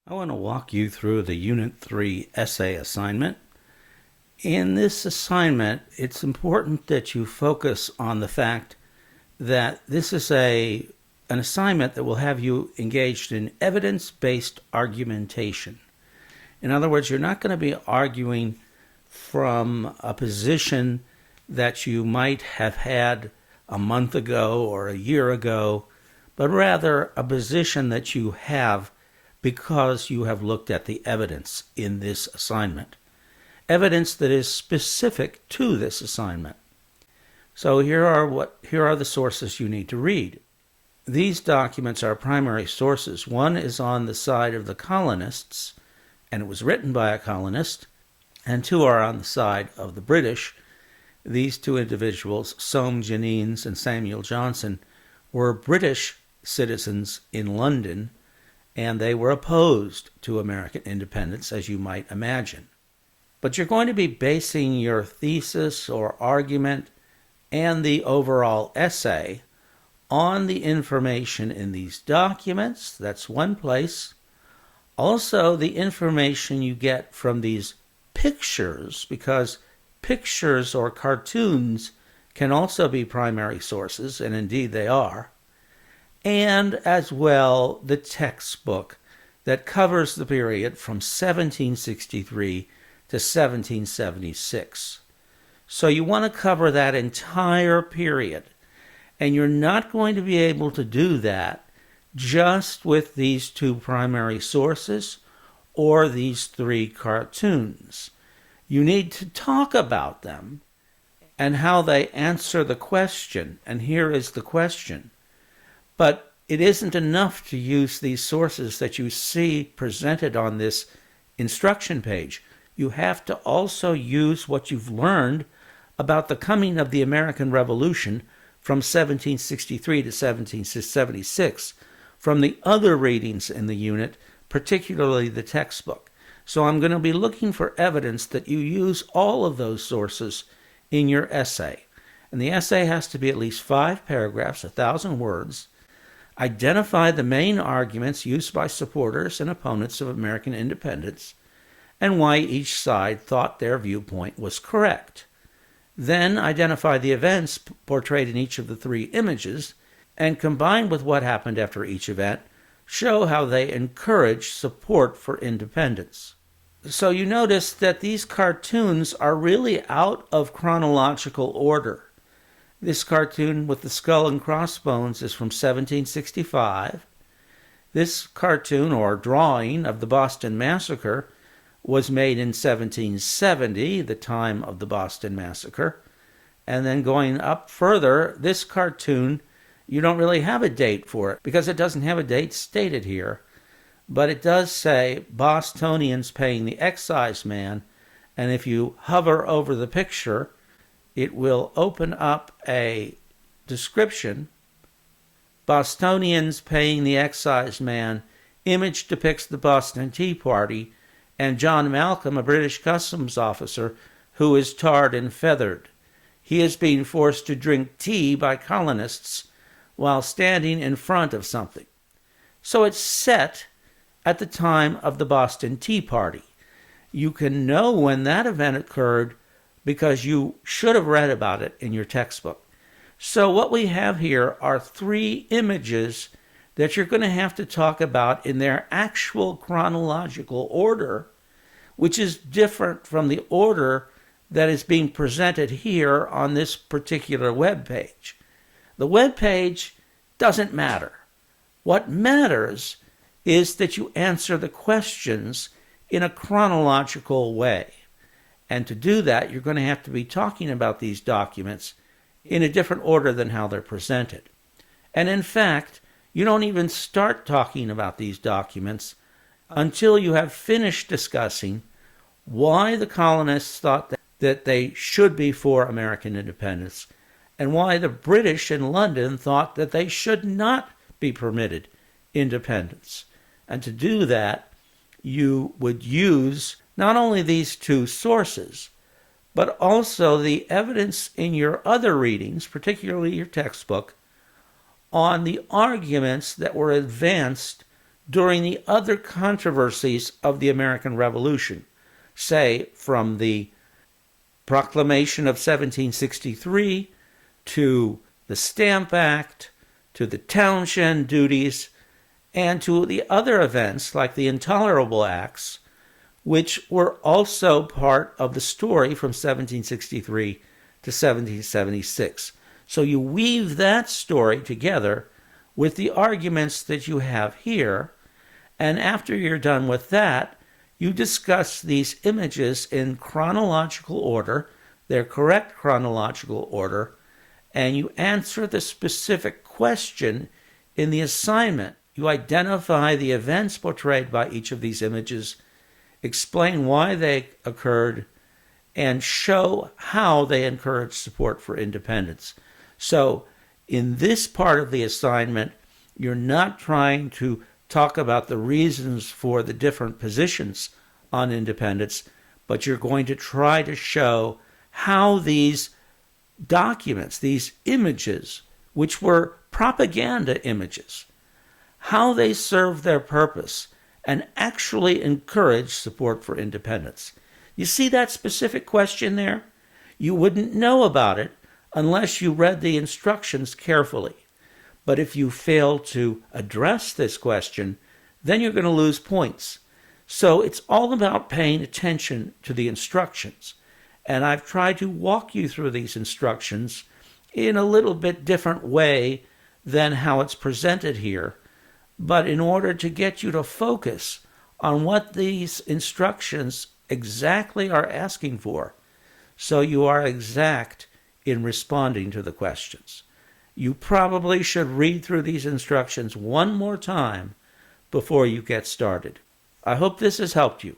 I want to walk you through the Unit 3 essay assignment. In this assignment, it's important that you focus on the fact that this is an assignment that will have you engaged in evidence-based argumentation. In other words, you're not going to be arguing from a position that you might have had a month ago or a year ago, but rather a position that you have because you have looked at the evidence in this assignment. Evidence that is specific to this assignment. So here are the sources you need to read. These documents are primary sources. One is on the side of the colonists, and it was written by a colonist, and two are on the side of the British. These two individuals, Soame Jenyns and Samuel Johnson, were British citizens in London, and they were opposed to American independence, as you might imagine. But you're going to be basing your thesis or argument and the overall essay on the information in these documents. That's one place. Also, the information you get from these pictures, because pictures or cartoons can also be primary sources, and indeed they are. And as well, the textbook that covers the period from 1763 to 1776. So you want to cover that entire period, and you're not going to be able to do that just with these two primary sources or these three cartoons. You need to talk about them and how they answer the question, and here is the question. But it isn't enough to use these sources that you see presented on this instruction page. You have to also use what you've learned about the coming of the American Revolution from 1763 to 1776 from the other readings in the unit, particularly the textbook. So I'm going to be looking for evidence that you use all of those sources in your essay. And the essay has to be at least 5 paragraphs, 1,000 words. Identify the main arguments used by supporters and opponents of American independence and why each side thought their viewpoint was correct. Then identify the events portrayed in each of the 3 images, and combined with what happened after each event, show how they encourage support for independence. So you notice that these cartoons are really out of chronological order. This cartoon with the skull and crossbones is from 1765. This cartoon or drawing of the Boston Massacre was made in 1770, the time of the Boston Massacre. And then going up further, this cartoon, you don't really have a date for it because it doesn't have a date stated here. But it does say Bostonians paying the excise man, and if you hover over the picture, it will open up a description. Bostonians paying the excise man. Image depicts the Boston Tea Party and John Malcolm, a British customs officer, who is tarred and feathered. He is being forced to drink tea by colonists while standing in front of something. So it's set at the time of the Boston Tea Party. You can know when that event occurred because you should have read about it in your textbook. So what we have here are 3 images that you're going to have to talk about in their actual chronological order, which is different from the order that is being presented here on this particular web page. The web page doesn't matter. What matters is that you answer the questions in a chronological way. And to do that, you're going to have to be talking about these documents in a different order than how they're presented. And in fact, you don't even start talking about these documents until you have finished discussing why the colonists thought that they should be for American independence and why the British in London thought that they should not be permitted independence. And to do that, you would use not only these 2 sources, but also the evidence in your other readings, particularly your textbook, on the arguments that were advanced during the other controversies of the American Revolution, say from the Proclamation of 1763 to the Stamp Act, to the Townshend duties, and to the other events like the Intolerable Acts, which were also part of the story from 1763 to 1776. So you weave that story together with the arguments that you have here, and after you're done with that, you discuss these images in chronological order, their correct chronological order, and you answer the specific question in the assignment. You identify the events portrayed by each of these images, explain why they occurred, and show how they encourage support for independence. So in this part of the assignment, you're not trying to talk about the reasons for the different positions on independence, but you're going to try to show how these documents, these images, which were propaganda images, how they serve their purpose and actually encourage support for independence. You see that specific question there? You wouldn't know about it unless you read the instructions carefully. But if you fail to address this question, then you're going to lose points. So it's all about paying attention to the instructions. And I've tried to walk you through these instructions in a little bit different way than how it's presented here, but in order to get you to focus on what these instructions exactly are asking for, so you are exact in responding to the questions. You probably should read through these instructions one more time before you get started. I hope this has helped you.